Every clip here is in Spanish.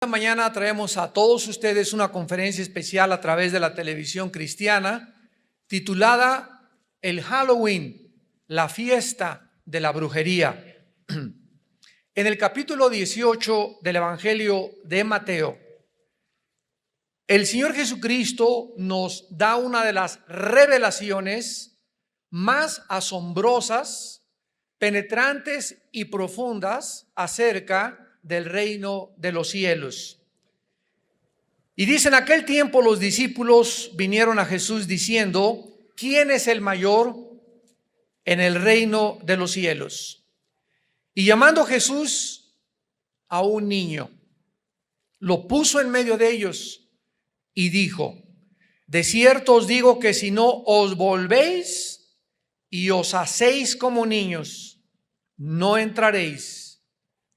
Esta mañana traemos a todos ustedes una conferencia especial a través de la televisión cristiana titulada El Halloween, la fiesta de la brujería. En el capítulo 18 del Evangelio de Mateo, el Señor Jesucristo nos da una de las revelaciones más asombrosas, penetrantes y profundas acerca del reino de los cielos. Y dice: en aquel tiempo los discípulos vinieron a Jesús diciendo: ¿quién es el mayor en el reino de los cielos? Y llamando Jesús a un niño, lo puso en medio de ellos y dijo: de cierto os digo que si no os volvéis y os hacéis como niños, no entraréis,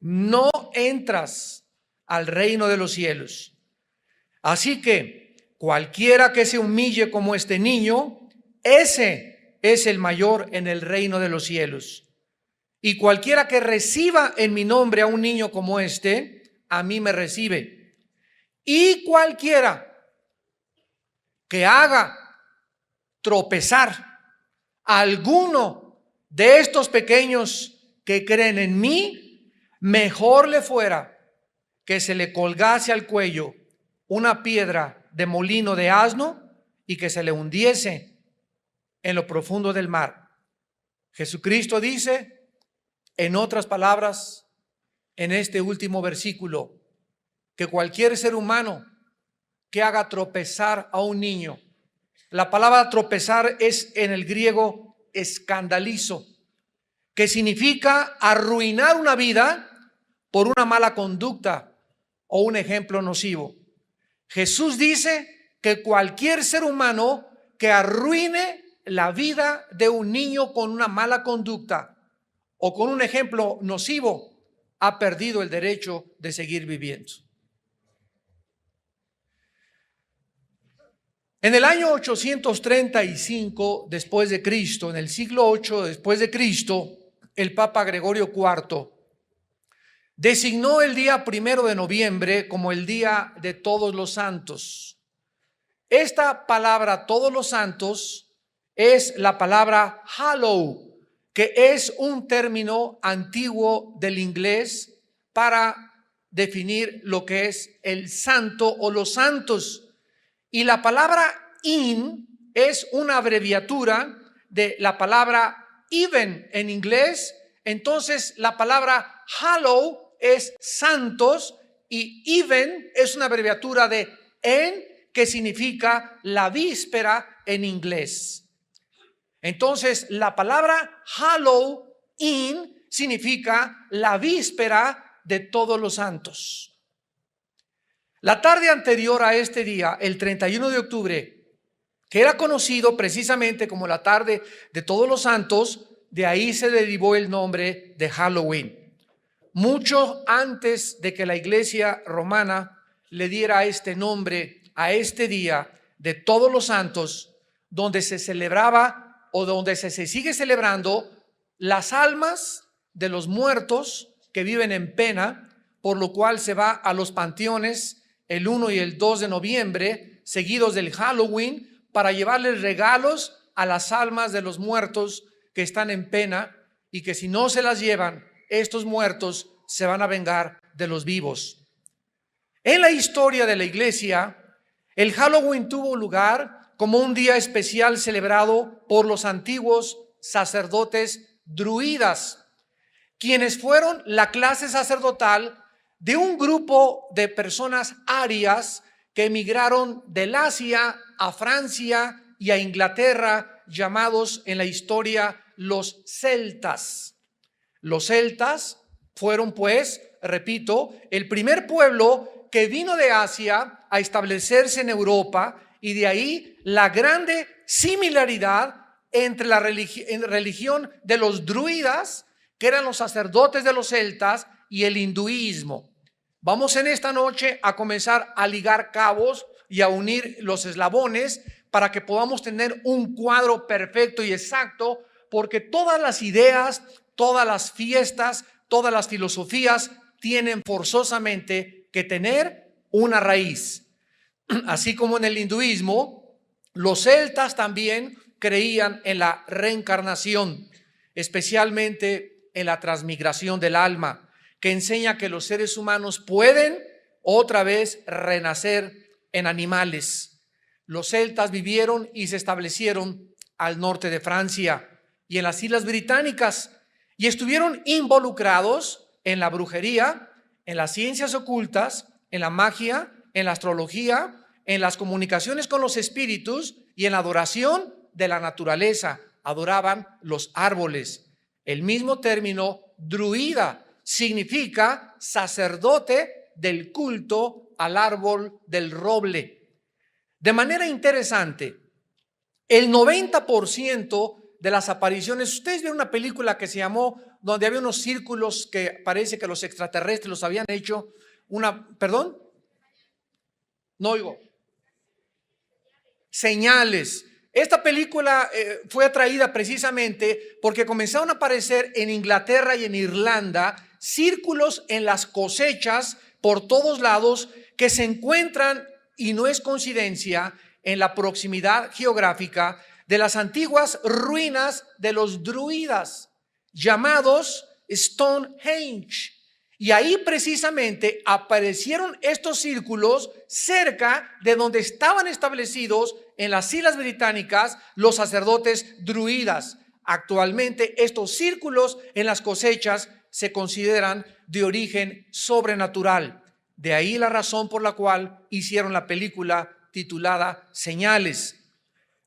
no entras al reino de los cielos. Así que cualquiera que se humille como este niño, ese es el mayor en el reino de los cielos. Y cualquiera que reciba en mi nombre a un niño como este, a mí me recibe. Y cualquiera que haga tropezar a alguno de estos pequeños que creen en mí, mejor le fuera que se le colgase al cuello una piedra de molino de asno y que se le hundiese en lo profundo del mar. Jesucristo dice, en otras palabras, en este último versículo, que cualquier ser humano que haga tropezar a un niño, la palabra tropezar es en el griego escandalizo, que significa arruinar una vida por una mala conducta o un ejemplo nocivo. Jesús dice que cualquier ser humano que arruine la vida de un niño con una mala conducta o con un ejemplo nocivo ha perdido el derecho de seguir viviendo. En el año 835 después de Cristo, en el siglo 8 después de Cristo, el Papa Gregorio IV designó el día 1 de noviembre como el Día de Todos los Santos. Esta palabra Todos los Santos es la palabra Hallow, que es un término antiguo del inglés para definir lo que es el santo o los santos. Y la palabra in es una abreviatura de la palabra even en inglés. Entonces la palabra hallow es santos y even es una abreviatura de en, que significa la víspera en inglés. Entonces la palabra Halloween significa la víspera de todos los santos. La tarde anterior a este día, el 31 de octubre, que era conocido precisamente como la tarde de todos los santos, de ahí se derivó el nombre de Halloween. Mucho antes de que la iglesia romana le diera este nombre a este día de todos los santos, donde se celebraba o donde se sigue celebrando las almas de los muertos que viven en pena, por lo cual se va a los panteones el 1 y el 2 de noviembre, seguidos del Halloween, para llevarles regalos a las almas de los muertos que están en pena y que si no se las llevan, estos muertos se van a vengar de los vivos. En la historia de la iglesia, el Halloween tuvo lugar como un día especial celebrado por los antiguos sacerdotes druidas, quienes fueron la clase sacerdotal de un grupo de personas arias que emigraron del Asia a Francia y a Inglaterra, llamados en la historia los celtas. Los celtas fueron, pues, repito, el primer pueblo que vino de Asia a establecerse en Europa, y de ahí la grande similaridad entre la religión de los druidas, que eran los sacerdotes de los celtas, y el hinduismo. Vamos en esta noche a comenzar a ligar cabos y a unir los eslabones para que podamos tener un cuadro perfecto y exacto, porque todas las ideas, todas las fiestas, todas las filosofías tienen forzosamente que tener una raíz. Así como en el hinduismo, los celtas también creían en la reencarnación, especialmente en la transmigración del alma, que enseña que los seres humanos pueden otra vez renacer en animales. Los celtas vivieron y se establecieron al norte de Francia y en las Islas Británicas y estuvieron involucrados en la brujería, en las ciencias ocultas, en la magia, en la astrología, en las comunicaciones con los espíritus y en la adoración de la naturaleza. Adoraban los árboles. El mismo término druida significa sacerdote del culto al árbol del roble. De manera interesante, el 90% de las apariciones, ustedes vieron una película que se llamó, donde había unos círculos que parece que los extraterrestres los habían hecho, ¿perdón? No oigo. Señales. Esta película fue atraída precisamente porque comenzaron a aparecer en Inglaterra y en Irlanda círculos en las cosechas por todos lados que se encuentran, y no es coincidencia, en la proximidad geográfica de las antiguas ruinas de los druidas, llamados Stonehenge. Y ahí precisamente aparecieron estos círculos cerca de donde estaban establecidos en las Islas Británicas los sacerdotes druidas. Actualmente estos círculos en las cosechas se consideran de origen sobrenatural. De ahí la razón por la cual hicieron la película titulada Señales.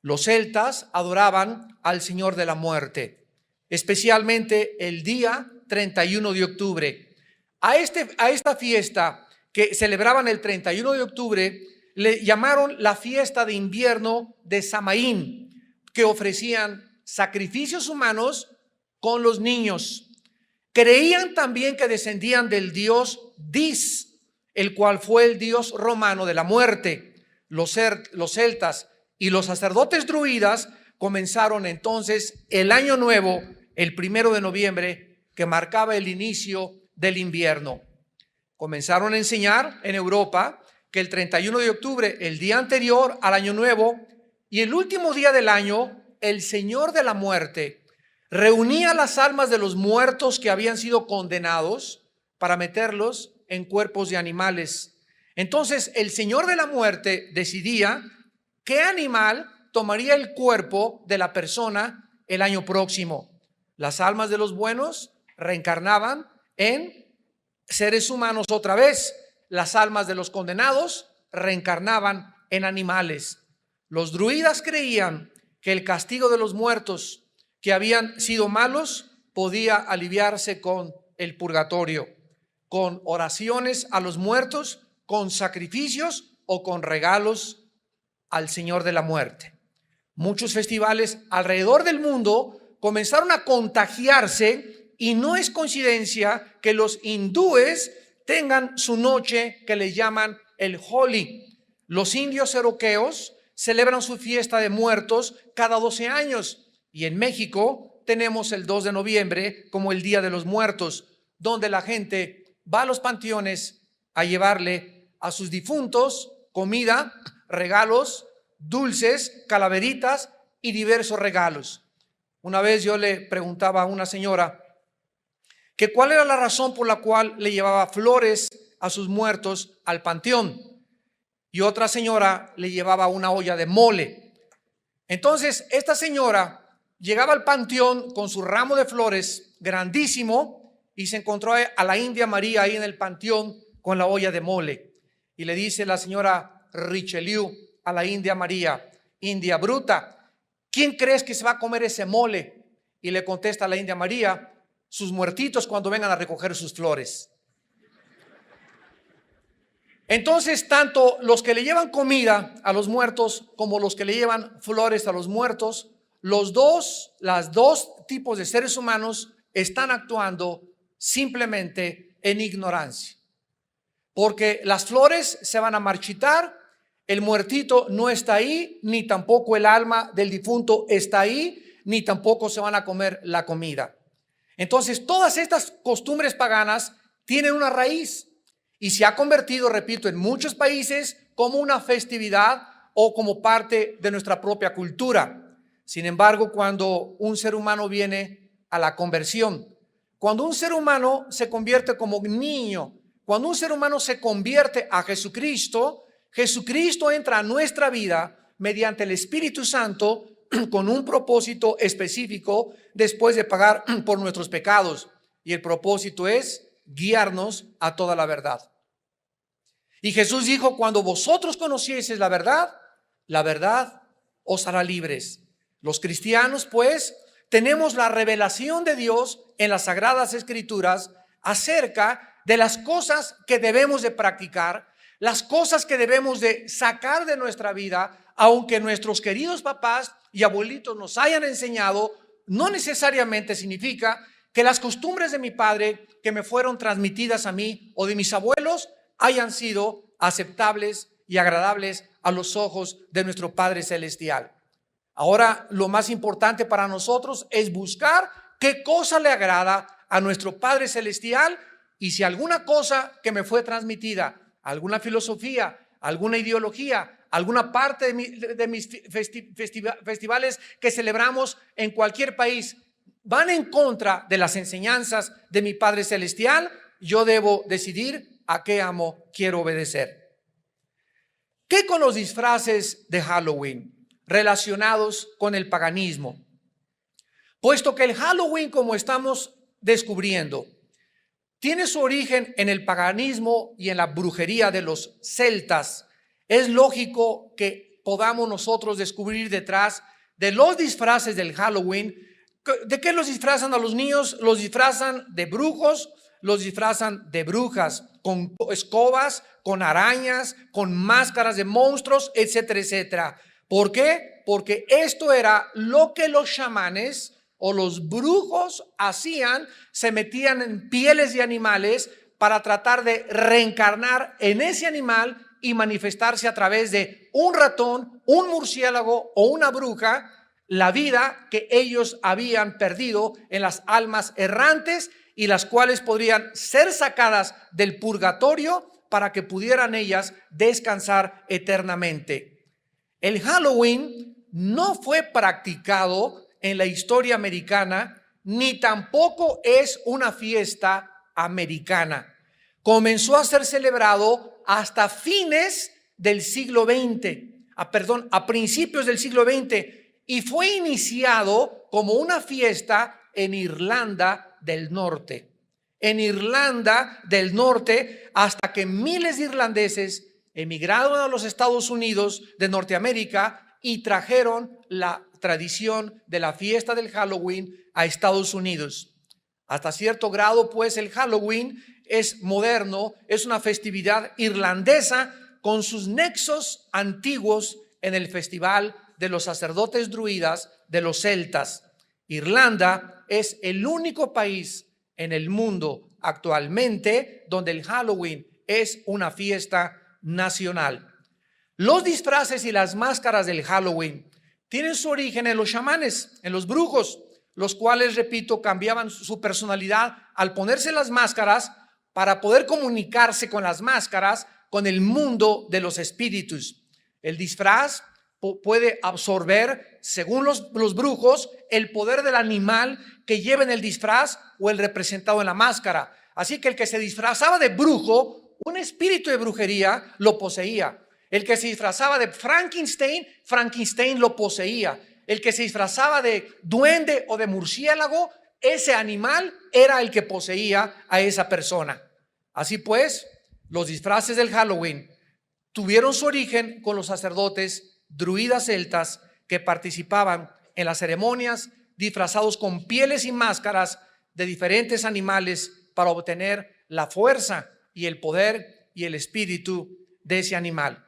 Los celtas adoraban al Señor de la Muerte, especialmente el día 31 de octubre. A esta fiesta que celebraban el 31 de octubre le llamaron la fiesta de invierno de Samaín, que ofrecían sacrificios humanos con los niños. Creían también que descendían del dios Dis, el cual fue el dios romano de la muerte. Los celtas y los sacerdotes druidas comenzaron entonces el año nuevo, el 1 de noviembre, que marcaba el inicio del invierno. Comenzaron a enseñar en Europa que el 31 de octubre, el día anterior al año nuevo y el último día del año, el Señor de la Muerte reunía las almas de los muertos que habían sido condenados para meterlos en cuerpos de animales. Entonces el Señor de la Muerte decidía qué animal tomaría el cuerpo de la persona el año próximo. Las almas de los buenos reencarnaban en seres humanos otra vez. Las almas de los condenados reencarnaban en animales. Los druidas creían que el castigo de los muertos que habían sido malos podía aliviarse con el purgatorio, con oraciones a los muertos, con sacrificios o con regalos al Señor de la Muerte. Muchos festivales alrededor del mundo comenzaron a contagiarse. Y no es coincidencia que los hindúes tengan su noche que le llaman el Holi. Los indios cherokeos celebran su fiesta de muertos cada 12 años. Y en México tenemos el 2 de noviembre como el Día de los Muertos, donde la gente va a los panteones a llevarle a sus difuntos comida, regalos, dulces, calaveritas y diversos regalos. Una vez yo le preguntaba a una señora que cuál era la razón por la cual le llevaba flores a sus muertos al panteón, y otra señora le llevaba una olla de mole. Entonces esta señora llegaba al panteón con su ramo de flores grandísimo y se encontró a la India María ahí en el panteón con la olla de mole, y le dice la señora Richelieu a la India María: India bruta, ¿quién crees que se va a comer ese mole? Y le contesta la India María: sus muertitos cuando vengan a recoger sus flores. Entonces, tanto los que le llevan comida a los muertos como los que le llevan flores a los muertos, las dos tipos de seres humanos están actuando simplemente en ignorancia. Porque las flores se van a marchitar, el muertito no está ahí, ni tampoco el alma del difunto está ahí, ni tampoco se van a comer la comida. Entonces, todas estas costumbres paganas tienen una raíz, y se ha convertido, repito, en muchos países como una festividad o como parte de nuestra propia cultura. Sin embargo, cuando un ser humano viene a la conversión, cuando un ser humano se convierte como niño, cuando un ser humano se convierte a Jesucristo, Jesucristo entra a nuestra vida mediante el Espíritu Santo con un propósito específico después de pagar por nuestros pecados. Y el propósito es guiarnos a toda la verdad. Y Jesús dijo: cuando vosotros conocieseis la verdad os hará libres. Los cristianos, pues, tenemos la revelación de Dios en las Sagradas Escrituras acerca de las cosas que debemos de practicar, las cosas que debemos de sacar de nuestra vida, aunque nuestros queridos papás y abuelitos nos hayan enseñado, no necesariamente significa que las costumbres de mi padre que me fueron transmitidas a mí o de mis abuelos hayan sido aceptables y agradables a los ojos de nuestro Padre Celestial. Ahora, lo más importante para nosotros es buscar qué cosa le agrada a nuestro Padre Celestial, y si alguna cosa que me fue transmitida, alguna filosofía, alguna ideología, alguna parte de mis festivales que celebramos en cualquier país van en contra de las enseñanzas de mi Padre Celestial, yo debo decidir a qué amo quiero obedecer. ¿Qué con los disfraces de Halloween relacionados con el paganismo? Puesto que el Halloween, como estamos descubriendo, tiene su origen en el paganismo y en la brujería de los celtas, es lógico que podamos nosotros descubrir detrás de los disfraces del Halloween. ¿De qué los disfrazan a los niños? Los disfrazan de brujos, los disfrazan de brujas, con escobas, con arañas, con máscaras de monstruos, etcétera, etcétera. ¿Por qué? Porque esto era lo que los chamanes o los brujos hacían. Se metían en pieles de animales para tratar de reencarnar en ese animal y manifestarse a través de un ratón, un murciélago o una bruja, la vida que ellos habían perdido en las almas errantes, y las cuales podrían ser sacadas del purgatorio para que pudieran ellas descansar eternamente. El Halloween no fue practicado en la historia americana, ni tampoco es una fiesta americana. Comenzó a ser celebrado hasta fines del siglo XX, a principios del siglo XX, y fue iniciado como una fiesta en Irlanda del Norte. En Irlanda del Norte, hasta que miles de irlandeses emigraron a los Estados Unidos de Norteamérica y trajeron la tradición de la fiesta del Halloween a Estados Unidos. Hasta cierto grado, pues, el Halloween es moderno, es una festividad irlandesa con sus nexos antiguos en el festival de los sacerdotes druidas de los celtas. Irlanda es el único país en el mundo actualmente donde el Halloween es una fiesta nacional. Los disfraces y las máscaras del Halloween tienen su origen en los chamanes, en los brujos, los cuales, repito, cambiaban su personalidad al ponerse las máscaras para poder comunicarse con las máscaras con el mundo de los espíritus. El disfraz puede absorber, según los brujos, el poder del animal que lleva en el disfraz o el representado en la máscara. Así que el que se disfrazaba de brujo, un espíritu de brujería lo poseía. El que se disfrazaba de Frankenstein lo poseía. El que se disfrazaba de duende o de murciélago, ese animal era el que poseía a esa persona. Así pues, los disfraces del Halloween tuvieron su origen con los sacerdotes druidas celtas que participaban en las ceremonias disfrazados con pieles y máscaras de diferentes animales para obtener la fuerza y el poder y el espíritu de ese animal.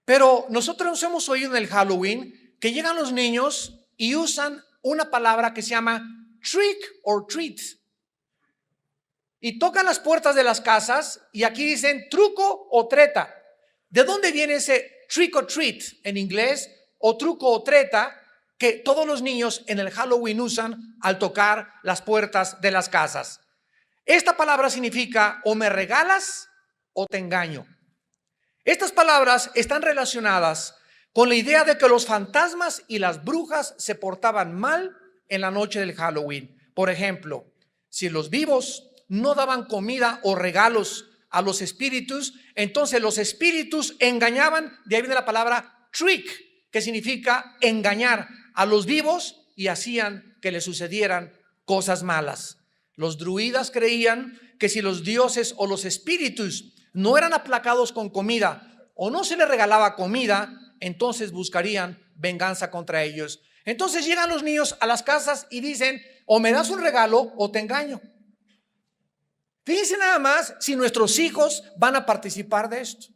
Pero nosotros hemos oído en el Halloween que llegan los niños y usan una palabra que se llama trick or treat, y tocan las puertas de las casas y aquí dicen truco o treta. ¿De dónde viene ese trick or treat en inglés, o truco o treta, que todos los niños en el Halloween usan al tocar las puertas de las casas? Esta palabra significa: o me regalas o te engaño. Estas palabras están relacionadas con la idea de que los fantasmas y las brujas se portaban mal en la noche del Halloween. Por ejemplo, si los vivos no daban comida o regalos a los espíritus, entonces los espíritus engañaban. De ahí viene la palabra trick, que significa engañar a los vivos, y hacían que les sucedieran cosas malas. Los druidas creían que si los dioses o los espíritus no eran aplacados con comida o no se les regalaba comida, entonces buscarían venganza contra ellos. Entonces llegan los niños a las casas y dicen: o me das un regalo o te engaño. Fíjense nada más si nuestros hijos van a participar de esto.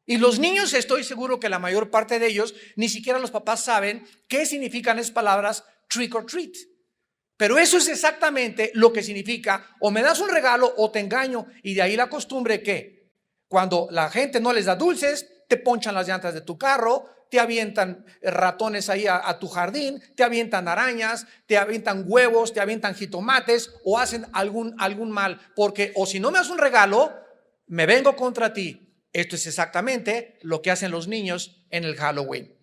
Y los niños, estoy seguro que la mayor parte de ellos, ni siquiera los papás saben qué significan esas palabras trick or treat. Pero eso es exactamente lo que significa: o me das un regalo o te engaño. Y de ahí la costumbre que cuando la gente no les da dulces, te ponchan las llantas de tu carro, te avientan ratones ahí a tu jardín, te avientan arañas, te avientan huevos, te avientan jitomates, o hacen algún mal, porque o si no me das un regalo, me vengo contra ti. Esto es exactamente lo que hacen los niños en el Halloween.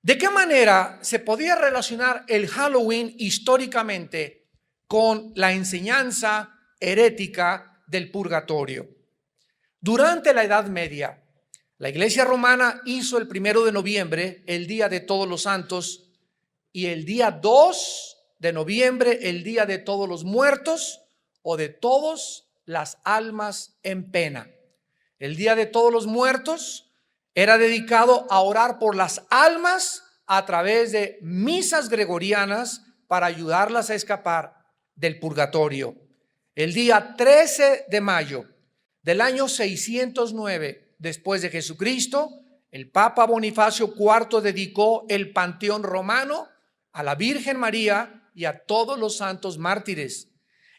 ¿De qué manera se podía relacionar el Halloween históricamente con la enseñanza herética del purgatorio? Durante la Edad Media, la Iglesia Romana hizo el 1 de noviembre el Día de Todos los Santos, y el día 2 de noviembre el Día de Todos los Muertos, o de todas las almas en pena. El Día de Todos los Muertos era dedicado a orar por las almas a través de misas gregorianas para ayudarlas a escapar del purgatorio. El día 13 de mayo del año 609 después de Jesucristo, el Papa Bonifacio IV dedicó el Panteón Romano a la Virgen María y a todos los santos mártires.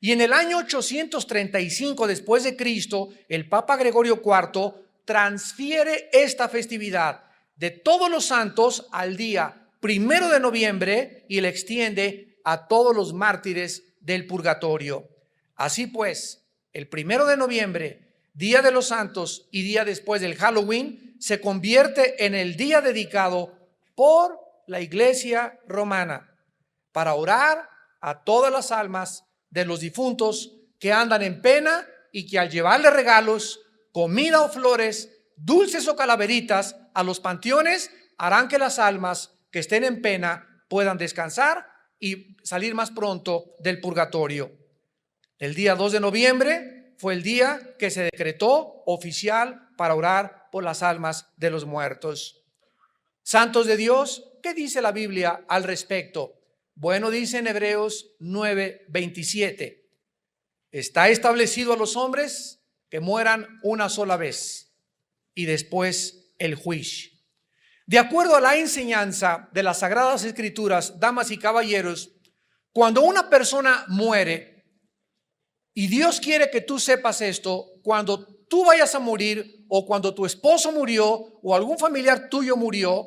Y en el año 835 después de Cristo, el Papa Gregorio IV transfiere esta festividad de todos los santos al día 1 de noviembre y la extiende a todos los mártires del purgatorio. Así pues, el 1 de noviembre, Día de los Santos y día después del Halloween, se convierte en el día dedicado por la Iglesia Romana para orar a todas las almas de los difuntos que andan en pena, y que al llevarle regalos, comida o flores, dulces o calaveritas a los panteones, harán que las almas que estén en pena puedan descansar y salir más pronto del purgatorio. El día 2 de noviembre fue el día que se decretó oficial para orar por las almas de los muertos. Santos de Dios, ¿qué dice la Biblia al respecto? Bueno, dice en Hebreos 9:27, está establecido a los hombres que mueran una sola vez y después el juicio. De acuerdo a la enseñanza de las Sagradas Escrituras, damas y caballeros, cuando una persona muere, y Dios quiere que tú sepas esto, cuando tú vayas a morir, o cuando tu esposo murió, o algún familiar tuyo murió,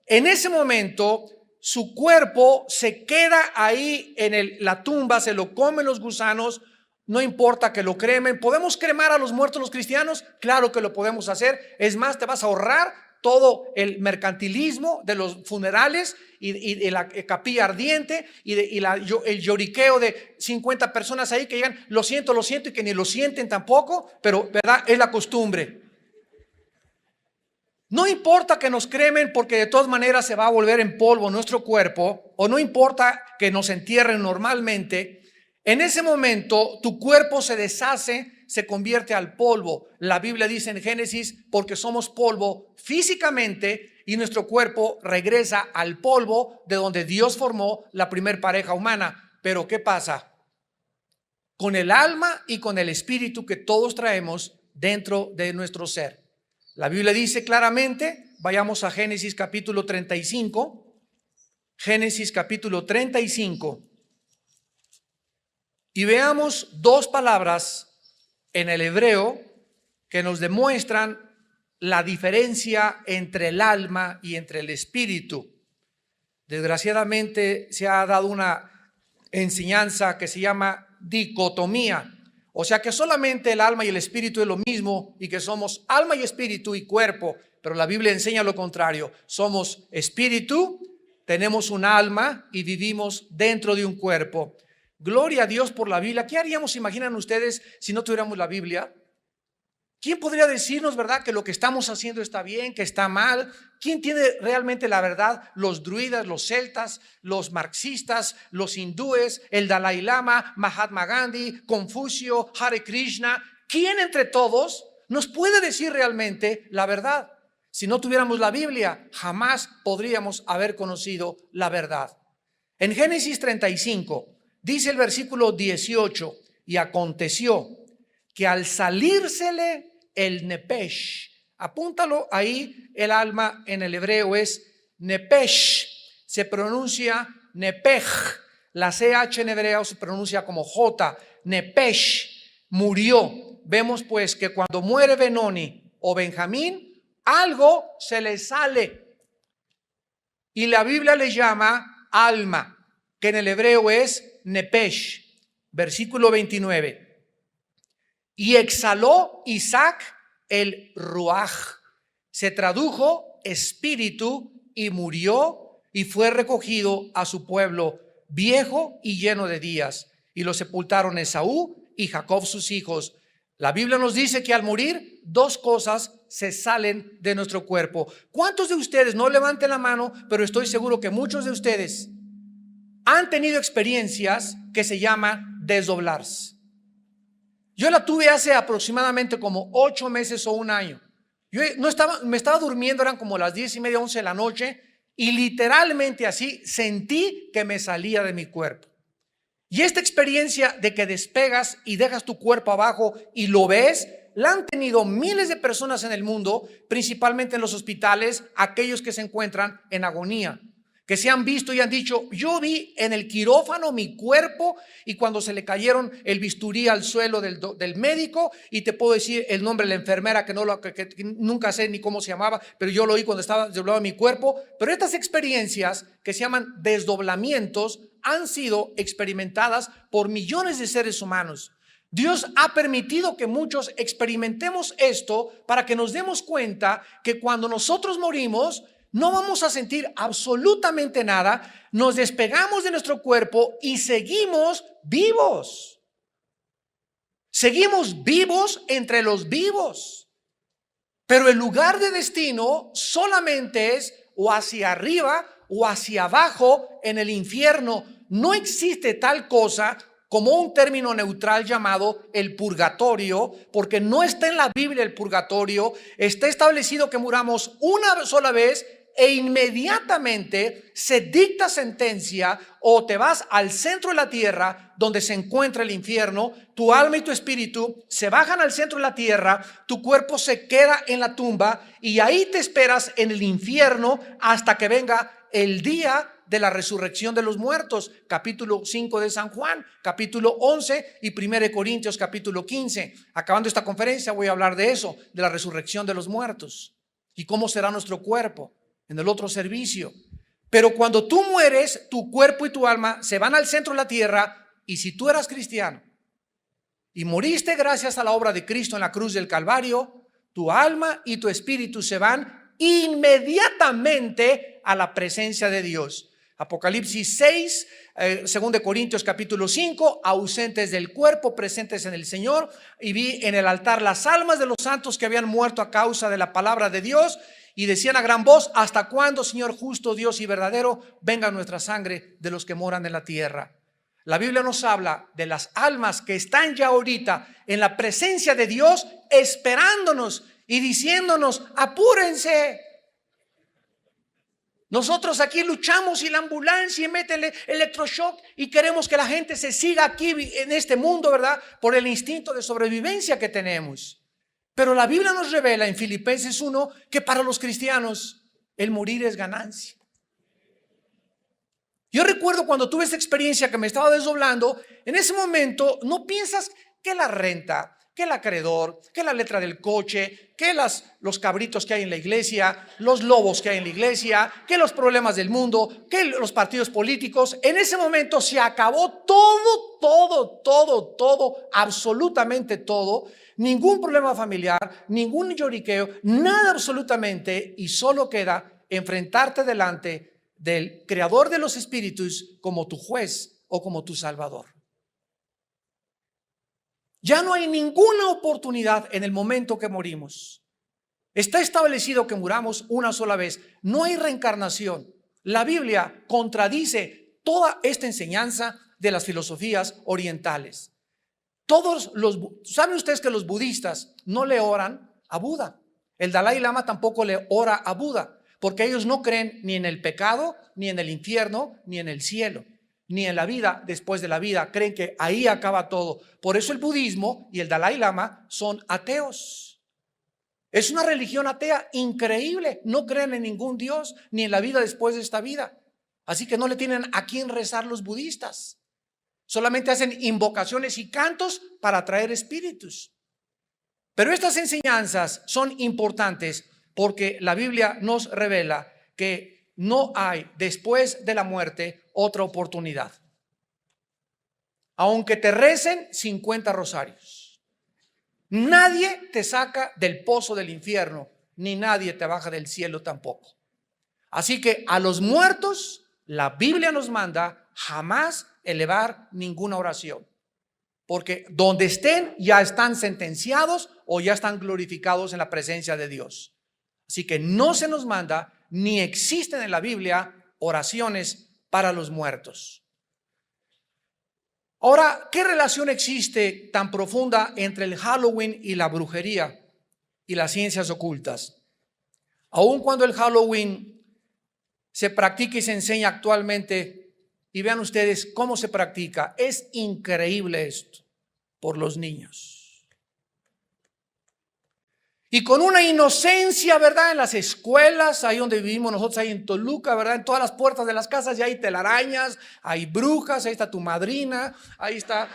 en ese momento su cuerpo se queda ahí en la tumba, se lo comen los gusanos. No importa que lo cremen. ¿Podemos cremar a los muertos los cristianos? Claro que lo podemos hacer. Es más, te vas a ahorrar todo el mercantilismo de los funerales y de la capilla ardiente el lloriqueo de 50 personas ahí que llegan, lo siento, y que ni lo sienten tampoco, pero verdad, es la costumbre. No importa que nos cremen, porque de todas maneras se va a volver en polvo nuestro cuerpo, o no importa que nos entierren normalmente. En ese momento tu cuerpo se deshace, se convierte al polvo. La Biblia dice en Génesis, porque somos polvo físicamente, y nuestro cuerpo regresa al polvo de donde Dios formó la primer pareja humana. Pero ¿qué pasa con el alma y con el espíritu que todos traemos dentro de nuestro ser? La Biblia dice claramente, vayamos a Génesis capítulo 35, Génesis capítulo 35, y veamos dos palabras en el hebreo que nos demuestran la diferencia entre el alma y entre el espíritu. Desgraciadamente se ha dado una enseñanza que se llama dicotomía, O sea que solamente el alma y el espíritu es lo mismo y que somos alma y espíritu y cuerpo, pero la Biblia enseña lo contrario. Somos espíritu, tenemos un alma y vivimos dentro de un cuerpo. Gloria a Dios por la Biblia. ¿Qué haríamos, imaginan ustedes, si no tuviéramos la Biblia? ¿Quién podría decirnos, verdad, que lo que estamos haciendo está bien, que está mal? ¿Quién tiene realmente la verdad? Los druidas, los celtas, los marxistas, los hindúes, el Dalai Lama, Mahatma Gandhi, Confucio, Hare Krishna. ¿Quién entre todos nos puede decir realmente la verdad? Si no tuviéramos la Biblia, jamás podríamos haber conocido la verdad. En Génesis 35, dice el versículo 18, y aconteció que al salírsele el nepesh, apúntalo ahí, el alma en el hebreo es nepesh, se pronuncia nepej, la CH en hebreo se pronuncia como J, nepesh, murió. Vemos pues que cuando muere Benoni o Benjamín, algo se le sale y la Biblia le llama alma, que en el hebreo es nepesh. Versículo 29. Y exhaló Isaac el ruaj, se tradujo espíritu, y murió y fue recogido a su pueblo viejo y lleno de días, y lo sepultaron Esaú y Jacob sus hijos. La Biblia nos dice que al morir dos cosas se salen de nuestro cuerpo. ¿Cuántos de ustedes, no levanten la mano, pero estoy seguro que muchos de ustedes han tenido experiencias que se llaman desdoblarse? Yo la tuve hace aproximadamente como 8 meses o un año. Yo me estaba durmiendo, eran como las 10:30, 11 de la noche, y literalmente así sentí que me salía de mi cuerpo. Y esta experiencia de que despegas y dejas tu cuerpo abajo y lo ves, la han tenido miles de personas en el mundo, principalmente en los hospitales, aquellos que se encuentran en agonía, que se han visto y han dicho: yo vi en el quirófano mi cuerpo, y cuando se le cayeron el bisturí al suelo del médico, y te puedo decir el nombre de la enfermera que nunca sé ni cómo se llamaba, pero yo lo oí cuando estaba desdoblado mi cuerpo. Pero estas experiencias que se llaman desdoblamientos han sido experimentadas por millones de seres humanos. Dios ha permitido que muchos experimentemos esto para que nos demos cuenta que cuando nosotros morimos no vamos a sentir absolutamente nada, nos despegamos de nuestro cuerpo y seguimos vivos. Seguimos vivos entre los vivos. Pero el lugar de destino solamente es o hacia arriba o hacia abajo en el infierno. No existe tal cosa como un término neutral llamado el purgatorio, porque no está en la Biblia el purgatorio. Está establecido que muramos una sola vez e inmediatamente se dicta sentencia, o te vas al centro de la tierra donde se encuentra el infierno. Tu alma y tu espíritu se bajan al centro de la tierra, tu cuerpo se queda en la tumba y ahí te esperas en el infierno hasta que venga el día de la resurrección de los muertos. Capítulo 5 de San Juan, capítulo 11 y 1 Corintios capítulo 15. Acabando esta conferencia voy a hablar de eso, de la resurrección de los muertos y cómo será nuestro cuerpo en el otro servicio. Pero cuando tú mueres, tu cuerpo y tu alma se van al centro de la tierra, y si tú eras cristiano y moriste gracias a la obra de Cristo en la cruz del Calvario, tu alma y tu espíritu se van inmediatamente a la presencia de Dios. Apocalipsis 6, 2 Corintios capítulo 5, ausentes del cuerpo, presentes en el Señor. Y vi en el altar las almas de los santos que habían muerto a causa de la palabra de Dios, y decían a gran voz: ¿hasta cuándo, Señor justo, Dios y verdadero, venga nuestra sangre de los que moran en la tierra? La Biblia nos habla de las almas que están ya ahorita en la presencia de Dios, esperándonos y diciéndonos: apúrense. Nosotros aquí luchamos y la ambulancia mete el electroshock y queremos que la gente se siga aquí en este mundo, ¿verdad? Por el instinto de sobrevivencia que tenemos. Pero la Biblia nos revela en Filipenses 1 que para los cristianos el morir es ganancia. Yo recuerdo cuando tuve esta experiencia que me estaba desdoblando, en ese momento no piensas que la renta, que el acreedor, que la letra del coche, que los cabritos que hay en la iglesia, los lobos que hay en la iglesia, que los problemas del mundo, que los partidos políticos. En ese momento se acabó todo, absolutamente todo. Ningún problema familiar, ningún lloriqueo, nada absolutamente, y solo queda enfrentarte delante del creador de los espíritus como tu juez o como tu salvador. Ya no hay ninguna oportunidad en el momento que morimos. Está establecido que muramos una sola vez. No hay reencarnación. La Biblia contradice toda esta enseñanza de las filosofías orientales. ¿Saben ustedes que los budistas no le oran a Buda? El Dalai Lama tampoco le ora a Buda, porque ellos no creen ni en el pecado, ni en el infierno, ni en el cielo, ni en la vida después de la vida. Creen que ahí acaba todo. Por eso el budismo y el Dalai Lama son ateos. Es una religión atea increíble. No creen en ningún Dios, ni en la vida después de esta vida. Así que no le tienen a quién rezar los budistas. Solamente hacen invocaciones y cantos para atraer espíritus. Pero estas enseñanzas son importantes porque la Biblia nos revela que no hay después de la muerte otra oportunidad. Aunque te recen 50 rosarios, nadie te saca del pozo del infierno, ni nadie te baja del cielo tampoco. Así que a los muertos, la Biblia nos manda jamás elevar ninguna oración, porque donde estén ya están sentenciados o ya están glorificados en la presencia de Dios. Así que no se nos manda ni existen en la Biblia oraciones para los muertos. Ahora, ¿qué relación existe tan profunda entre el Halloween y la brujería y las ciencias ocultas? Aun cuando el Halloween se practica y se enseña actualmente, y vean ustedes cómo se practica, es increíble esto por los niños. Y con una inocencia, ¿verdad? En las escuelas, ahí donde vivimos nosotros, ahí en Toluca, ¿verdad? En todas las puertas de las casas ya hay telarañas, hay brujas, ahí está tu madrina, ahí está,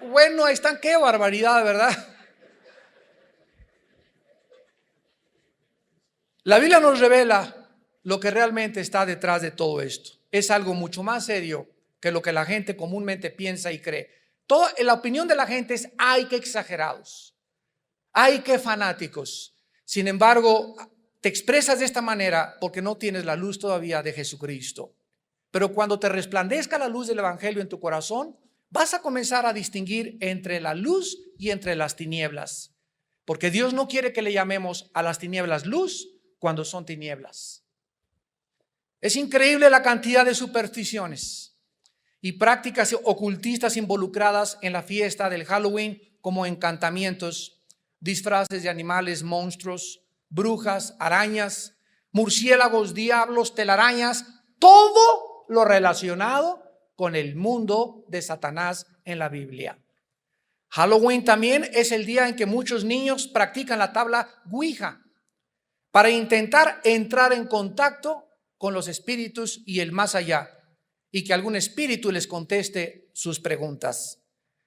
bueno, ahí están, qué barbaridad, ¿verdad? La Biblia nos revela lo que realmente está detrás de todo esto. Es algo mucho más serio que lo que la gente comúnmente piensa y cree. La opinión de la gente es, ay, qué exagerados. Ay, qué fanáticos. Sin embargo, te expresas de esta manera porque no tienes la luz todavía de Jesucristo. Pero cuando te resplandezca la luz del Evangelio en tu corazón, vas a comenzar a distinguir entre la luz y entre las tinieblas. Porque Dios no quiere que le llamemos a las tinieblas luz cuando son tinieblas. Es increíble la cantidad de supersticiones y prácticas ocultistas involucradas en la fiesta del Halloween, como encantamientos, disfraces de animales, monstruos, brujas, arañas, murciélagos, diablos, telarañas, todo lo relacionado con el mundo de Satanás en la Biblia. Halloween también es el día en que muchos niños practican la tabla Ouija para intentar entrar en contacto con los espíritus y el más allá, y que algún espíritu les conteste sus preguntas.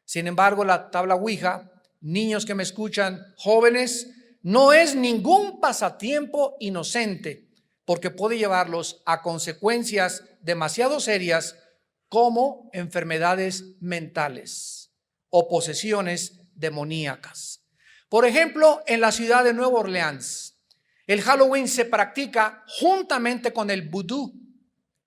Sin embargo, la tabla Ouija, niños que me escuchan, jóvenes, no es ningún pasatiempo inocente, porque puede llevarlos a consecuencias demasiado serias como enfermedades mentales o posesiones demoníacas. Por ejemplo, en la ciudad de Nueva Orleans, el Halloween se practica juntamente con el vudú,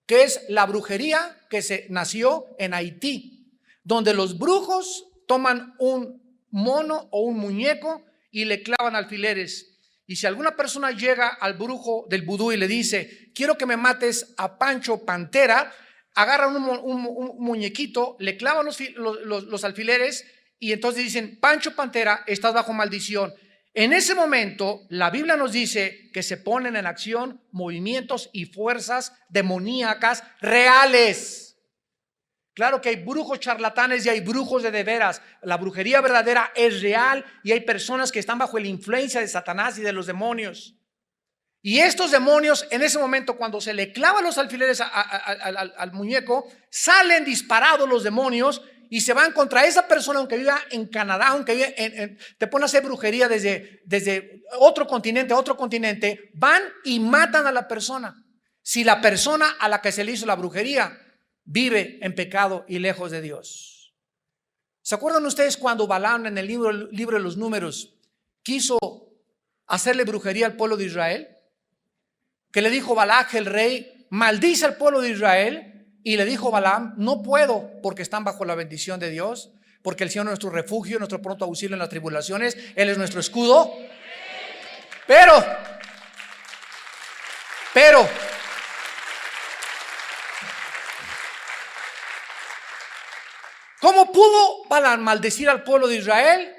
que es la brujería que se nació en Haití, donde los brujos toman un mono o un muñeco y le clavan alfileres. Y si alguna persona llega al brujo del vudú y le dice, quiero que me mates a Pancho Pantera, agarran un muñequito, le clavan los alfileres y entonces dicen, Pancho Pantera, estás bajo maldición. En ese momento, la Biblia nos dice que se ponen en acción movimientos y fuerzas demoníacas reales. Claro que hay brujos charlatanes y hay brujos de veras. La brujería verdadera es real y hay personas que están bajo la influencia de Satanás y de los demonios. Y estos demonios, en ese momento, cuando se le clavan los alfileres al muñeco, salen disparados los demonios y se van contra esa persona, aunque viva en Canadá, aunque viva te ponen a hacer brujería desde otro continente a otro continente, van y matan a la persona. Si la persona a la que se le hizo la brujería vive en pecado y lejos de Dios. ¿Se acuerdan ustedes cuando Balaam en el libro de los Números quiso hacerle brujería al pueblo de Israel? Que le dijo Balac el rey, maldice al pueblo de Israel. Y le dijo Balaam, no puedo porque están bajo la bendición de Dios, porque el Señor es nuestro refugio, nuestro pronto auxilio en las tribulaciones, Él es nuestro escudo. Pero, ¿cómo pudo Balaam maldecir al pueblo de Israel?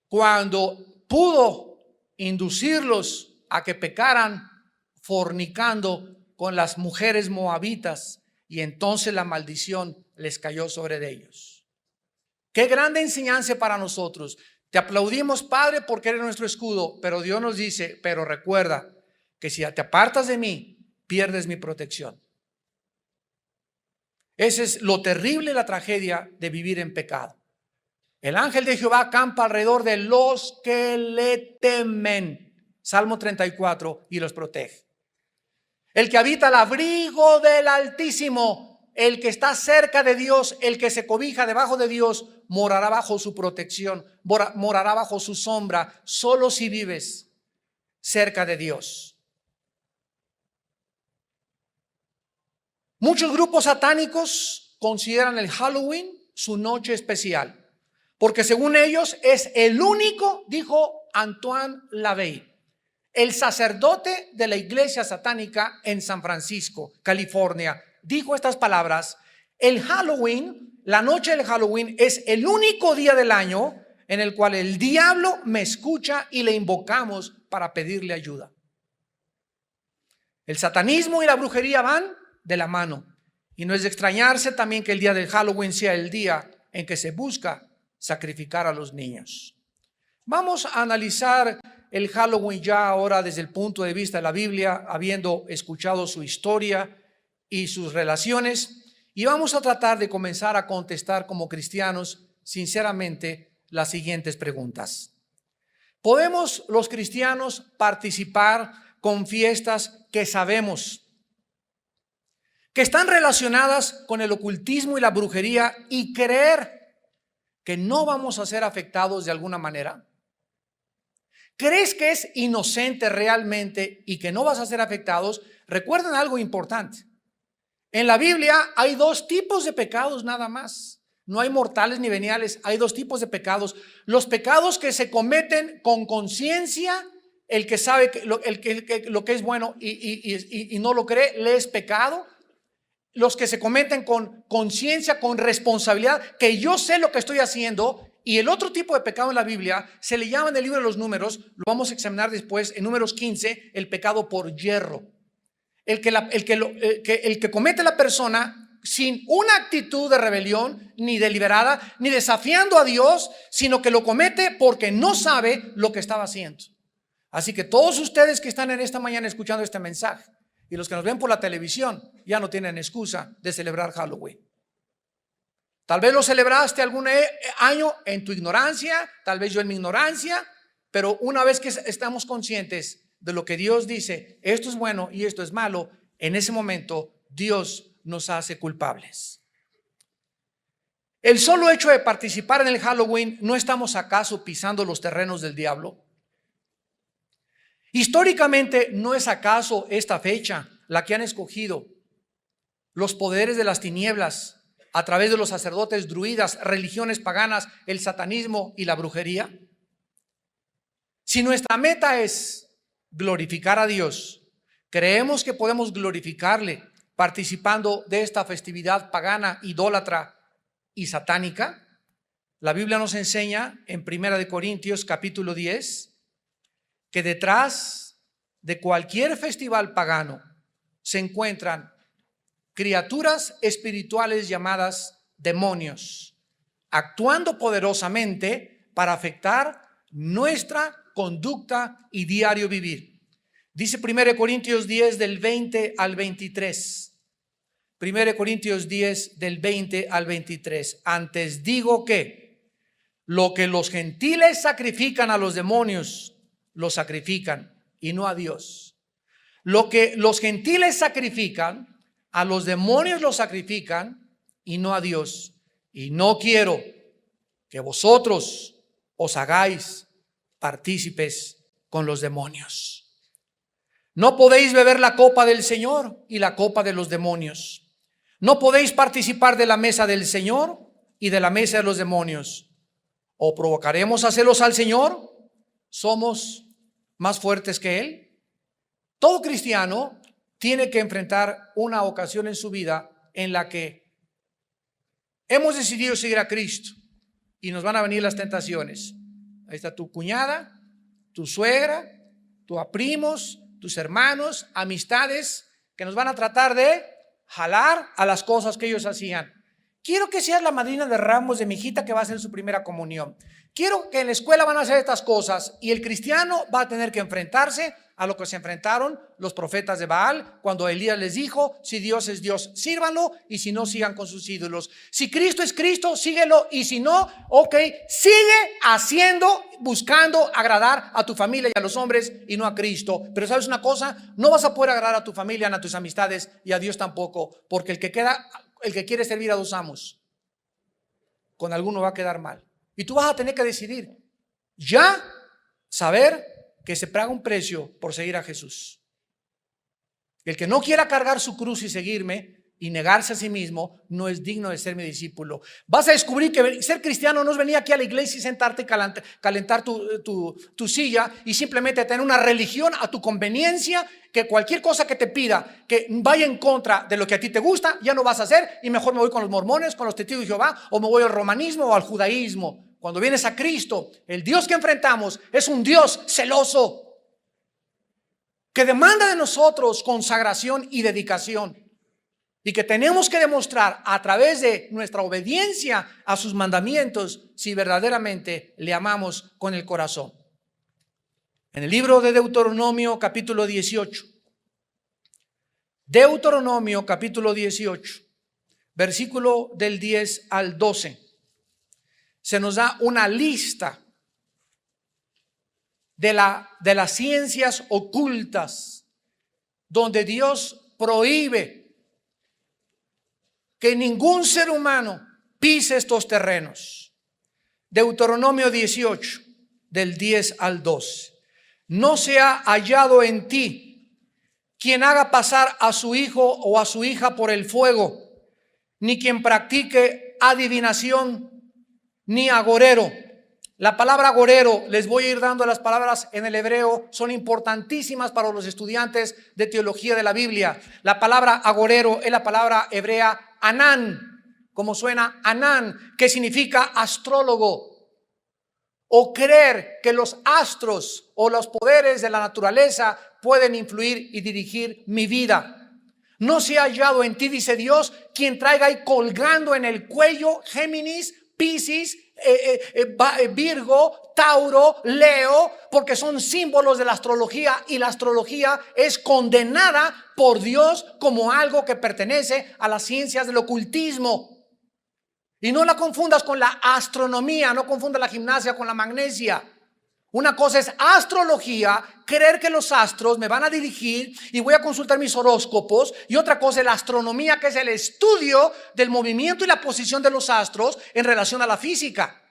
Cuando pudo inducirlos a que pecaran fornicando con las mujeres moabitas. Y entonces la maldición les cayó sobre ellos. Qué grande enseñanza para nosotros. Te aplaudimos, Padre, porque eres nuestro escudo. Pero Dios nos dice, pero recuerda que si te apartas de mí, pierdes mi protección. Ese es lo terrible, la tragedia de vivir en pecado. El ángel de Jehová acampa alrededor de los que le temen. Salmo 34, y los protege. El que habita al abrigo del Altísimo, el que está cerca de Dios, el que se cobija debajo de Dios, morará bajo su protección, morará bajo su sombra, solo si vives cerca de Dios. Muchos grupos satánicos consideran el Halloween su noche especial, porque según ellos es el único, dijo Antoine Lavey, el sacerdote de la iglesia satánica en San Francisco, California, dijo estas palabras: el Halloween, la noche del Halloween, es el único día del año en el cual el diablo me escucha y le invocamos para pedirle ayuda. El satanismo y la brujería van de la mano, y no es de extrañarse también que el día del Halloween sea el día en que se busca sacrificar a los niños. Vamos a analizar el Halloween ya ahora desde el punto de vista de la Biblia, habiendo escuchado su historia y sus relaciones, y vamos a tratar de comenzar a contestar como cristianos sinceramente las siguientes preguntas. ¿Podemos los cristianos participar con fiestas que sabemos que están relacionadas con el ocultismo y la brujería y creer que no vamos a ser afectados de alguna manera? ¿Crees que es inocente realmente y que no vas a ser afectados? Recuerden algo importante. En la Biblia hay dos tipos de pecados nada más. No hay mortales ni veniales, hay dos tipos de pecados. Los pecados que se cometen con conciencia, el que sabe lo que es bueno y no lo cree, le es pecado. Los que se cometen con conciencia, con responsabilidad, que yo sé lo que estoy haciendo. Y el otro tipo de pecado en la Biblia se le llama en el libro de los Números, lo vamos a examinar después en Números 15, el pecado por yerro. El que comete la persona sin una actitud de rebelión, ni deliberada, ni desafiando a Dios, sino que lo comete porque no sabe lo que estaba haciendo. Así que todos ustedes que están en esta mañana escuchando este mensaje y los que nos ven por la televisión ya no tienen excusa de celebrar Halloween. Tal vez lo celebraste algún año en tu ignorancia, tal vez yo en mi ignorancia, pero una vez que estamos conscientes de lo que Dios dice, esto es bueno y esto es malo, en ese momento Dios nos hace culpables. El solo hecho de participar en el Halloween, ¿no estamos acaso pisando los terrenos del diablo? Históricamente, ¿no es acaso esta fecha la que han escogido los poderes de las tinieblas a través de los sacerdotes druidas, religiones paganas, el satanismo y la brujería? Si nuestra meta es glorificar a Dios, creemos que podemos glorificarle participando de esta festividad pagana, idólatra y satánica. La Biblia nos enseña en 1 Corintios capítulo 10 que detrás de cualquier festival pagano se encuentran criaturas espirituales llamadas demonios, actuando poderosamente para afectar nuestra conducta y diario vivir. Dice 1 Corintios 10 del 20 al 23. 1 Corintios 10 del 20 al 23. Antes digo que lo que los gentiles sacrifican a los demonios, lo sacrifican y no a Dios. Lo que los gentiles sacrifican a los demonios, lo sacrifican y no a Dios. Y no quiero que vosotros os hagáis partícipes con los demonios. No podéis beber la copa del Señor y la copa de los demonios. No podéis participar de la mesa del Señor y de la mesa de los demonios. ¿O provocaremos a celos al Señor? ¿Somos más fuertes que Él? Todo cristiano tiene que enfrentar una ocasión en su vida en la que hemos decidido seguir a Cristo y nos van a venir las tentaciones. Ahí está tu cuñada, tu suegra, tus primos, tus hermanos, amistades que nos van a tratar de jalar a las cosas que ellos hacían. Quiero que seas la madrina de ramos de mi hijita que va a hacer su primera comunión. Quiero que en la escuela van a hacer estas cosas y el cristiano va a tener que enfrentarse a lo que se enfrentaron los profetas de Baal cuando Elías les dijo: si Dios es Dios, sírvanlo, y si no, sigan con sus ídolos. Si Cristo es Cristo, síguelo, y si no, ok, sigue haciendo, buscando agradar a tu familia y a los hombres y no a Cristo. Pero ¿sabes una cosa? No vas a poder agradar a tu familia, ni a tus amistades y a Dios tampoco, porque el que quiere servir a dos amos, con alguno va a quedar mal. Y tú vas a tener que decidir ya saber que se paga un precio por seguir a Jesús. El que no quiera cargar su cruz y seguirme y negarse a sí mismo no es digno de ser mi discípulo. Vas a descubrir que ser cristiano no es venir aquí a la iglesia y sentarte y calentar tu silla y simplemente tener una religión a tu conveniencia, que cualquier cosa que te pida que vaya en contra de lo que a ti te gusta ya no vas a hacer, y mejor me voy con los mormones, con los testigos de Jehová, o me voy al romanismo o al judaísmo. Cuando vienes a Cristo, el Dios que enfrentamos es un Dios celoso que demanda de nosotros consagración y dedicación, y que tenemos que demostrar a través de nuestra obediencia a sus mandamientos si verdaderamente le amamos con el corazón. En el libro de Deuteronomio capítulo 18, Deuteronomio capítulo 18, versículo del 10 al 12, se nos da una lista de las ciencias ocultas donde Dios prohíbe que ningún ser humano pise estos terrenos. Deuteronomio 18, del 10 al 12. No se ha hallado en ti quien haga pasar a su hijo o a su hija por el fuego, ni quien practique adivinación, ni agorero. La palabra agorero, les voy a ir dando las palabras en el hebreo, son importantísimas para los estudiantes de teología de la Biblia. La palabra agorero es la palabra hebrea Anán, como suena Anán, que significa astrólogo, o creer que los astros o los poderes de la naturaleza pueden influir y dirigir mi vida. No se ha hallado en ti, dice Dios, quien traiga ahí colgando en el cuello Géminis, Piscis, Virgo, Tauro, Leo, porque son símbolos de la astrología, y la astrología es condenada por Dios como algo que pertenece a las ciencias del ocultismo. Y no la confundas con la astronomía, no confundas la gimnasia con la magnesia. Una cosa es astrología, creer que los astros me van a dirigir y voy a consultar mis horóscopos, y otra cosa es la astronomía, que es el estudio del movimiento y la posición de los astros en relación a la física.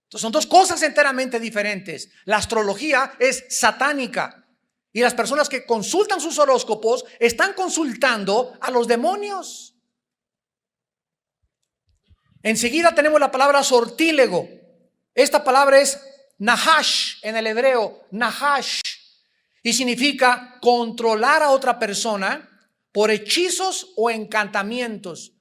Entonces son dos cosas enteramente diferentes. La astrología es satánica, y las personas que consultan sus horóscopos están consultando a los demonios. Enseguida tenemos la palabra sortílego. Esta palabra es Nahash en el hebreo, Nahash, y significa controlar a otra persona por hechizos o encantamientos.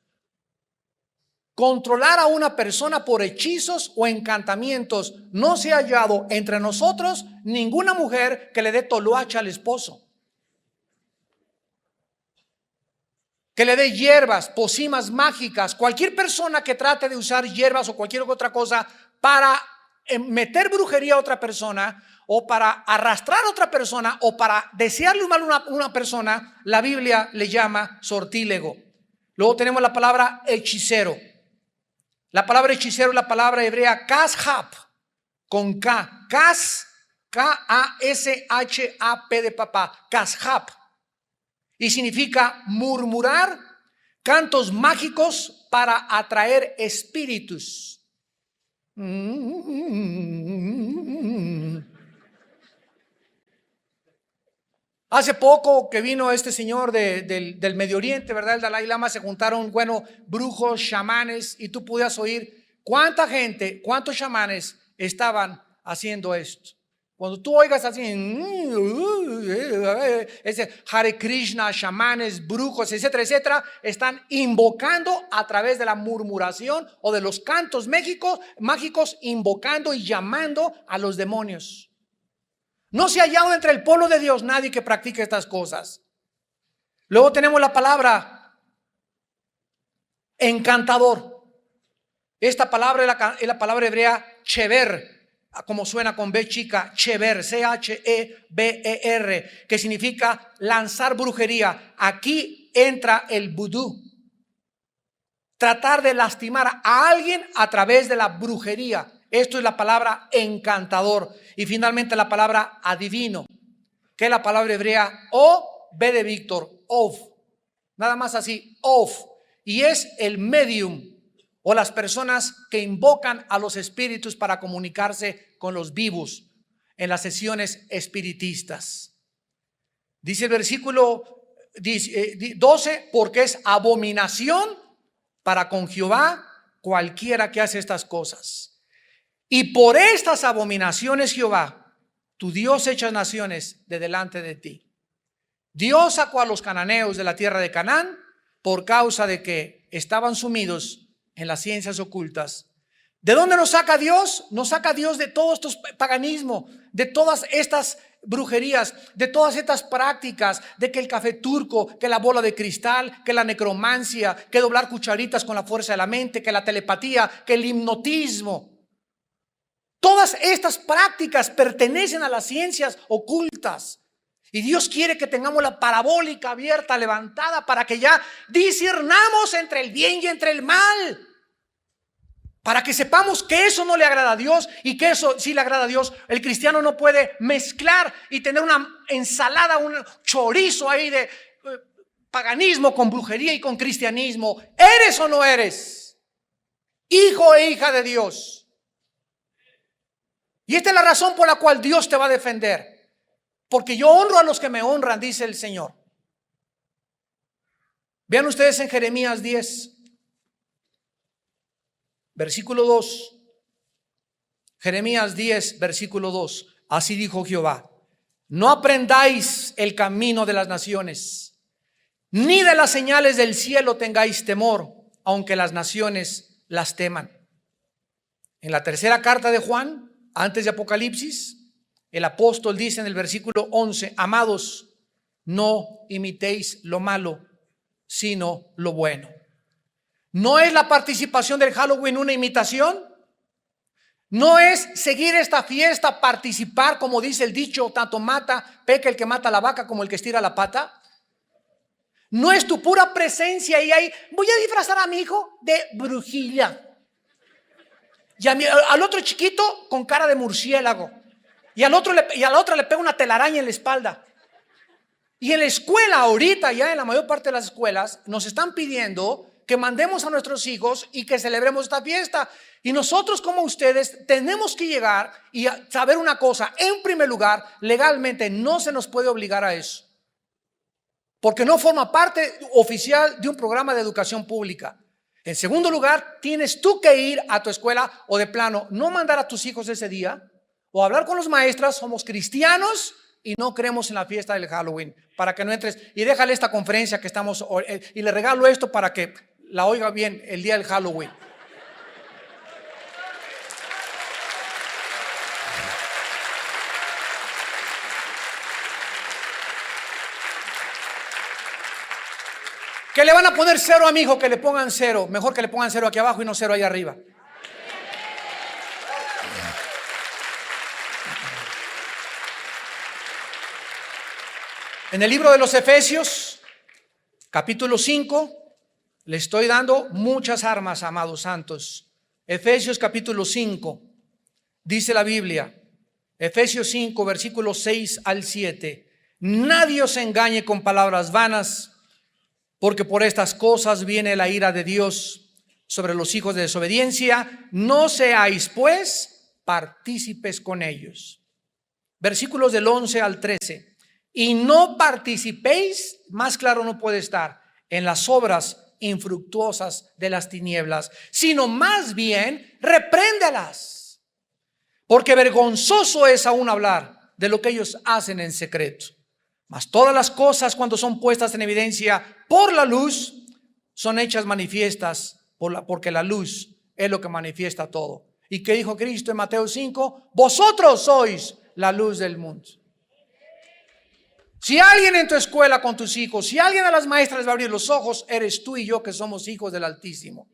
Controlar a una persona por hechizos o encantamientos. No se ha hallado entre nosotros ninguna mujer que le dé toloache al esposo, que le dé hierbas, pócimas mágicas. Cualquier persona que trate de usar hierbas o cualquier otra cosa para meter brujería a otra persona, o para arrastrar a otra persona, o para desearle un mal a una persona, la Biblia le llama sortílego. Luego tenemos la palabra hechicero. La palabra hechicero es la palabra hebrea kashab, con K. K-A-S-H-A-P de papá. Kashab. Y significa murmurar cantos mágicos para atraer espíritus. Hace poco que vino este señor del Medio Oriente, ¿verdad? El Dalai Lama, se juntaron, bueno, brujos, chamanes, y tú podías oír cuánta gente, cuántos chamanes estaban haciendo esto. Cuando tú oigas así, ese Hare Krishna, chamanes, brujos, etcétera, etcétera, están invocando a través de la murmuración o de los cantos mágicos, invocando y llamando a los demonios. No se ha hallado entre el pueblo de Dios nadie que practique estas cosas. Luego tenemos la palabra encantador. Esta palabra es la palabra hebrea chever, como suena con B chica, chever, C-H-E-B-E-R, que significa lanzar brujería. Aquí entra el vudú. Tratar de lastimar a alguien a través de la brujería. Esto es la palabra encantador. Y finalmente la palabra adivino, que es la palabra hebrea O, B de Víctor, of. Nada más así, of. Y es el medium o las personas que invocan a los espíritus para comunicarse con los vivos en las sesiones espiritistas. Dice el versículo 12, porque es abominación para con Jehová cualquiera que hace estas cosas. Y por estas abominaciones Jehová, tu Dios, echa naciones de delante de ti. Dios sacó a los cananeos de la tierra de Canaán por causa de que estaban sumidos en las ciencias ocultas. ¿De dónde nos saca Dios? Nos saca Dios de todo estos paganismo, de todas estas brujerías, de todas estas prácticas, de que el café turco, que la bola de cristal, que la necromancia, que doblar cucharitas con la fuerza de la mente, que la telepatía, que el hipnotismo. Todas estas prácticas pertenecen a las ciencias ocultas. Y Dios quiere que tengamos la parabólica abierta, levantada, para que ya discernamos entre el bien y entre el mal. Para que sepamos que eso no le agrada a Dios y que eso sí le agrada a Dios. El cristiano no puede mezclar y tener una ensalada, un chorizo ahí de paganismo con brujería y con cristianismo. ¿Eres o no eres hijo e hija de Dios? Y esta es la razón por la cual Dios te va a defender. Porque yo honro a los que me honran, dice el Señor. Vean ustedes en Jeremías 10, versículo 2. Jeremías 10, versículo 2. Así dijo Jehová: no aprendáis el camino de las naciones, ni de las señales del cielo tengáis temor, aunque las naciones las teman. En la tercera carta de Juan, antes de Apocalipsis, el apóstol dice en el versículo 11: amados, no imitéis lo malo, sino lo bueno. ¿No es la participación del Halloween una imitación? ¿No es seguir esta fiesta, participar, como dice el dicho, tanto peca el que mata a la vaca como el que estira la pata? ¿No es tu pura presencia y ahí voy a disfrazar a mi hijo de brujilla? Y al otro chiquito con cara de murciélago. Y a la otra le pega una telaraña en la espalda. Y en la escuela ahorita, ya en la mayor parte de las escuelas, nos están pidiendo que mandemos a nuestros hijos y que celebremos esta fiesta. Y nosotros, como ustedes, tenemos que llegar y saber una cosa. En primer lugar, legalmente no se nos puede obligar a eso, porque no forma parte oficial de un programa de educación pública. En segundo lugar, tienes tú que ir a tu escuela o de plano no mandar a tus hijos ese día, o hablar con los maestras. Somos cristianos y no creemos en la fiesta del Halloween, para que no entres. Y déjale esta conferencia que estamos, y le regalo esto para que la oiga bien el día del Halloween. ¿Qué le van a poner cero a mi hijo? Que le pongan cero. Mejor que le pongan cero aquí abajo y no cero ahí arriba. En el libro de los Efesios, capítulo 5, Le estoy dando muchas armas, amados santos. Efesios capítulo 5, dice la Biblia, Efesios 5, versículos 6 al 7. Nadie os engañe con palabras vanas, porque por estas cosas viene la ira de Dios sobre los hijos de desobediencia. No seáis pues partícipes con ellos. Versículos del 11 al 13. Y no participéis, más claro no puede estar, en las obras infructuosas de las tinieblas, sino más bien repréndelas, porque vergonzoso es aún hablar de lo que ellos hacen en secreto. Mas todas las cosas, cuando son puestas en evidencia por la luz, son hechas manifiestas porque la luz es lo que manifiesta todo. ¿Y qué dijo Cristo en Mateo 5? Vosotros sois la luz del mundo. Si alguien en tu escuela con tus hijos, si alguien a las maestras les va a abrir los ojos, eres tú y yo, que somos hijos del Altísimo.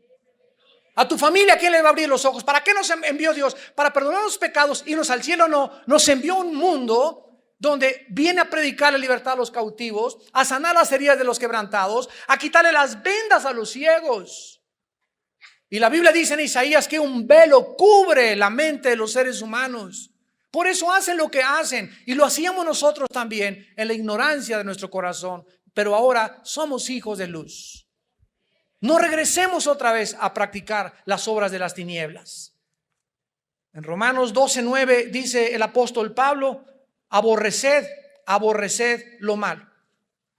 A tu familia, ¿quién le va a abrir los ojos? ¿Para qué nos envió Dios? Para perdonar los pecados, irnos al cielo. No, nos envió un mundo donde viene a predicar la libertad a los cautivos, a sanar las heridas de los quebrantados, a quitarle las vendas a los ciegos. Y la Biblia dice en Isaías que un velo cubre la mente de los seres humanos. Por eso hacen lo que hacen, y lo hacíamos nosotros también en la ignorancia de nuestro corazón, pero ahora somos hijos de luz. No regresemos otra vez a practicar las obras de las tinieblas. En Romanos 12:9 dice el apóstol Pablo: aborreced lo malo.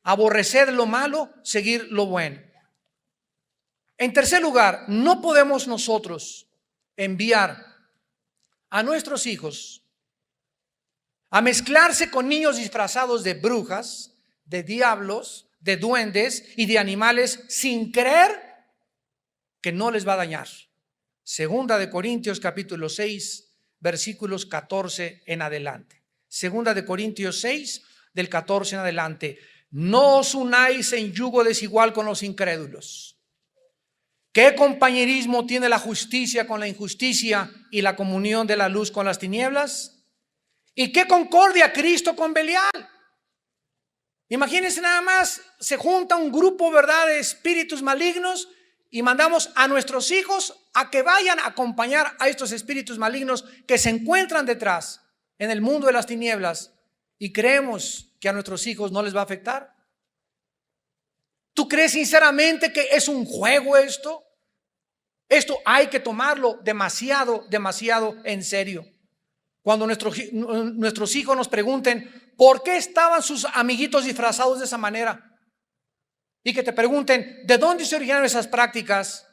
Aborreced lo malo, seguir lo bueno. En tercer lugar, no podemos nosotros enviar a nuestros hijos a mezclarse con niños disfrazados de brujas, de diablos, de duendes y de animales, sin creer que no les va a dañar. Segunda de Corintios capítulo 6, versículos 14 en adelante. Segunda de Corintios 6, del 14 en adelante. No os unáis en yugo desigual con los incrédulos. ¿Qué compañerismo tiene la justicia con la injusticia y la comunión de la luz con las tinieblas? ¿Y qué concordia Cristo con Belial? Imagínense nada más, se junta un grupo, ¿verdad?, de espíritus malignos, y mandamos a nuestros hijos a que vayan a acompañar a estos espíritus malignos que se encuentran detrás en el mundo de las tinieblas, y creemos que a nuestros hijos no les va a afectar. ¿Tú crees sinceramente que es un juego esto? Esto hay que tomarlo demasiado en serio. Cuando nuestros hijos nos pregunten por qué estaban sus amiguitos disfrazados de esa manera, y que te pregunten de dónde se originaron esas prácticas,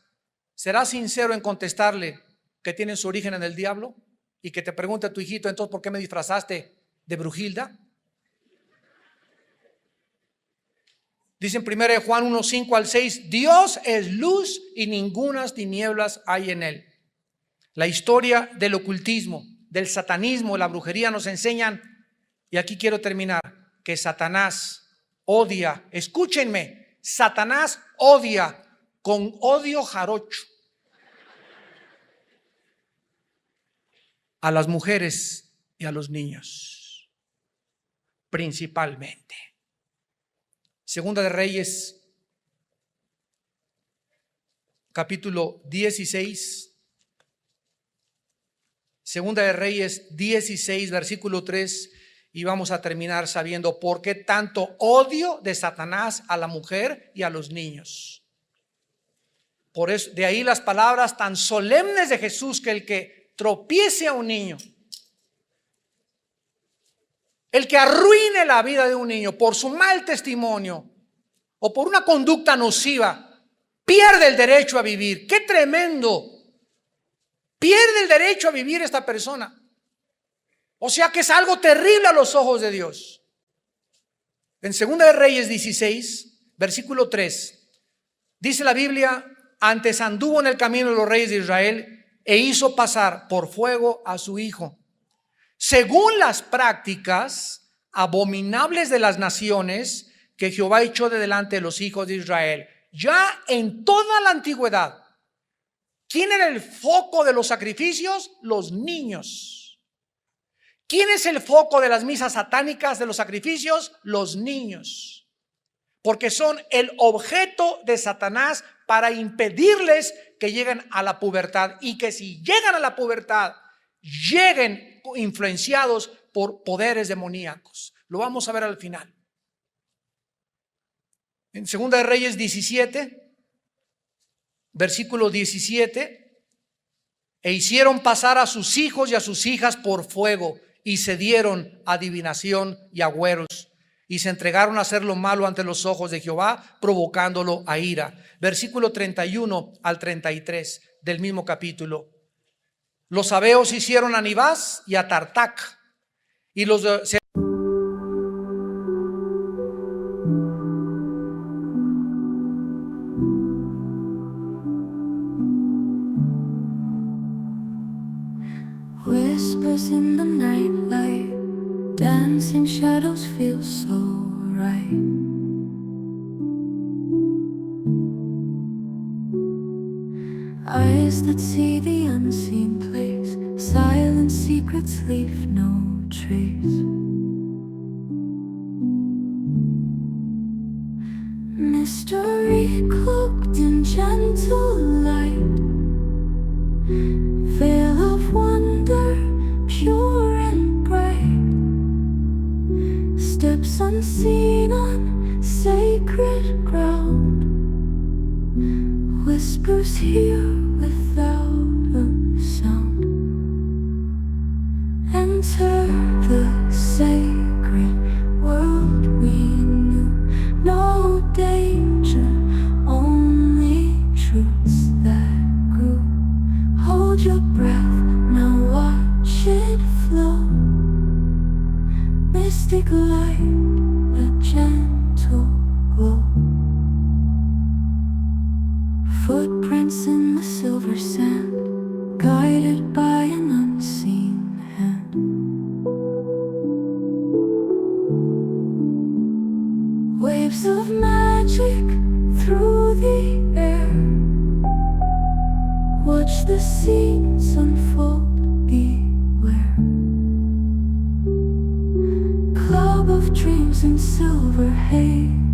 ¿serás sincero en contestarle que tienen su origen en el diablo? Y que te pregunte a tu hijito: entonces, ¿por qué me disfrazaste de Brujilda? Dice en 1 Juan 1, 5 al 6, Dios es luz y ningunas tinieblas hay en él. La historia del ocultismo, del satanismo, la brujería nos enseñan, y aquí quiero terminar, que Satanás odia, escúchenme, Satanás odia con odio jarocho a las mujeres y a los niños, principalmente. Segunda de Reyes, capítulo 16. Segunda de Reyes 16, versículo 3, y vamos a terminar sabiendo por qué tanto odio de Satanás a la mujer y a los niños. Por eso, de ahí las palabras tan solemnes de Jesús, que el que tropiece a un niño, el que arruine la vida de un niño por su mal testimonio o por una conducta nociva, pierde el derecho a vivir. ¡Qué tremendo! Pierde el derecho a vivir esta persona. O sea que es algo terrible a los ojos de Dios. En Segunda de Reyes 16, versículo 3, dice la Biblia: antes anduvo en el camino de los reyes de Israel e hizo pasar por fuego a su hijo, según las prácticas abominables de las naciones que Jehová echó de delante de los hijos de Israel. Ya en toda la antigüedad, ¿quién era el foco de los sacrificios? Los niños. ¿Quién es el foco de las misas satánicas, de los sacrificios? Los niños. Porque son el objeto de Satanás para impedirles que lleguen a la pubertad, y que si llegan a la pubertad, lleguen influenciados por poderes demoníacos. Lo vamos a ver al final. En Segunda de Reyes 17, versículo 17, e hicieron pasar a sus hijos y a sus hijas por fuego, y se dieron a adivinación y agüeros, y se entregaron a hacer lo malo ante los ojos de Jehová, provocándolo a ira. Versículo 31 al 33 del mismo capítulo. Los sabeos hicieron a Nibás y a Tartac, y los Whispers in the nightlight, dancing shadows feel so right. Eyes that see the unseen place, silent secrets leave no trace. Mystery cloaked in gentle light, veil of wonder, pure and bright. Steps unseen on sacred ground, whispers here without a sound. Enter the sacred world we knew. No danger, only truths that grew. Hold your breath, now watch it flow. Mystic light, a gentle glow. Footprints in the silver sand, guided by an unseen hand. Waves of magic through the air. Watch the scenes unfold, beware. Club of dreams in silver haze.